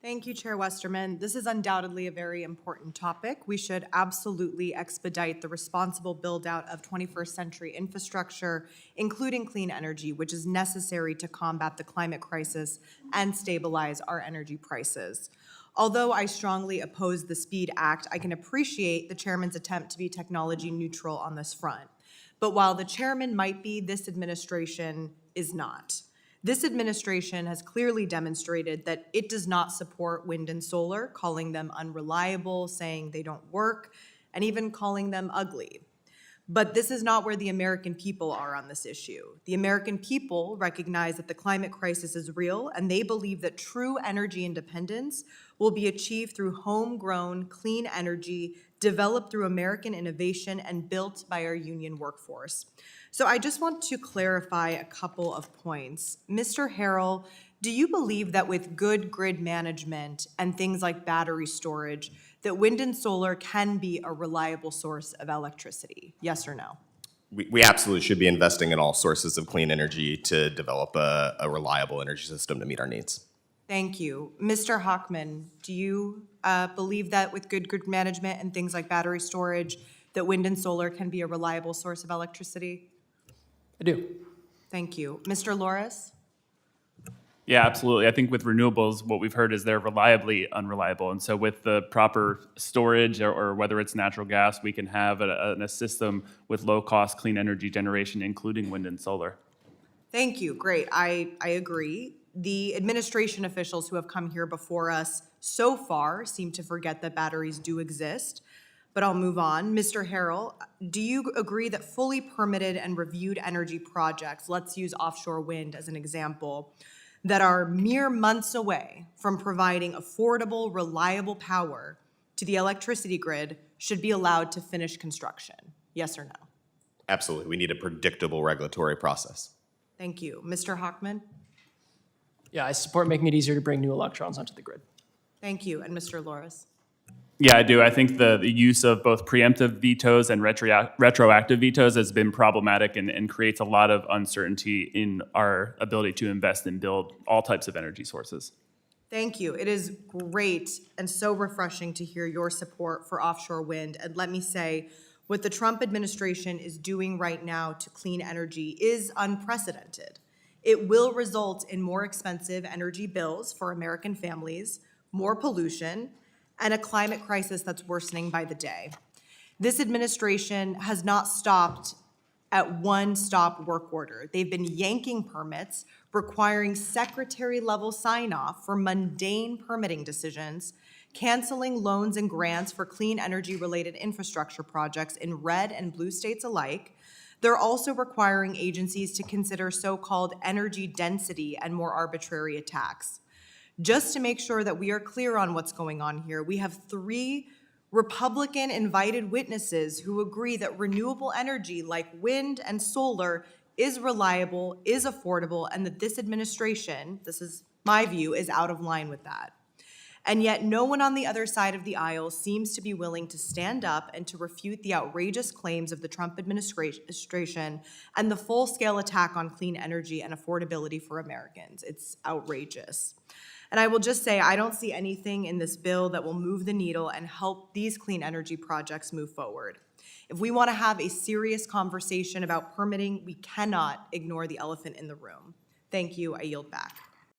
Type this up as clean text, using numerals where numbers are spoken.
Thank you, Chair Westerman. This is undoubtedly a very important topic. We should absolutely expedite the responsible build-out of 21st century infrastructure, including clean energy, which is necessary to combat the climate crisis and stabilize our energy prices. Although I strongly oppose the SPEED Act, I can appreciate the chairman's attempt to be technology neutral on this front. But while the chairman might be, this administration is not. This administration has clearly demonstrated that it does not support wind and solar, calling them unreliable, saying they don't work, and even calling them ugly. But this is not where the American people are on this issue. The American people recognize that the climate crisis is real, and they believe that true energy independence will be achieved through homegrown, clean energy developed through American innovation and built by our union workforce. So I just want to clarify a couple of points. Mr. Harrell, do you believe that with good grid management and things like battery storage, that wind and solar can be a reliable source of electricity? Yes or no? We absolutely should be investing in all sources of clean energy to develop a reliable energy system to meet our needs. Thank you. Mr. Hochman, do you believe that with good grid management and things like battery storage, that wind and solar can be a reliable source of electricity? I do. Thank you. Mr. Loris? Yeah, absolutely. I think with renewables, what we've heard is they're reliably unreliable. And so with the proper storage or whether it's natural gas, we can have a system with low-cost clean energy generation, including wind and solar. Thank you. Great. I agree. The administration officials who have come here before us so far seem to forget that batteries do exist. But I'll move on. Mr. Harrell, do you agree that fully permitted and reviewed energy projects, let's use offshore wind as an example, that are mere months away from providing affordable, reliable power to the electricity grid should be allowed to finish construction? Yes or no? Absolutely. We need a predictable regulatory process. Thank you. Mr. Hochman? Yeah, I support making it easier to bring new electrons onto the grid. Thank you. And Mr. Loris? Yeah, I do. I think the use of both preemptive vetoes and retroactive vetoes has been problematic and creates a lot of uncertainty in our ability to invest and build all types of energy sources. Thank you. It is great and so refreshing to hear your support for offshore wind. And let me say, what the Trump administration is doing right now to clean energy is unprecedented. It will result in more expensive energy bills for American families, more pollution, and a climate crisis that's worsening by the day. This administration has not stopped at one-stop work order. They've been yanking permits, requiring secretary-level sign-off for mundane permitting decisions, canceling loans and grants for clean energy-related infrastructure projects in red and blue states alike. They're also requiring agencies to consider so-called energy density and more arbitrary attacks. Just to make sure that we are clear on what's going on here, we have 3 Republican-invited witnesses who agree that renewable energy like wind and solar is reliable, is affordable, and that this administration, this is my view, is out of line with that. And yet no one on the other side of the aisle seems to be willing to stand up and to refute the outrageous claims of the Trump administration and the full-scale attack on clean energy and affordability for Americans. It's outrageous. And I will just say, I don't see anything in this bill that will move the needle and help these clean energy projects move forward. If we want to have a serious conversation about permitting, we cannot ignore the elephant in the room. Thank you. I yield back.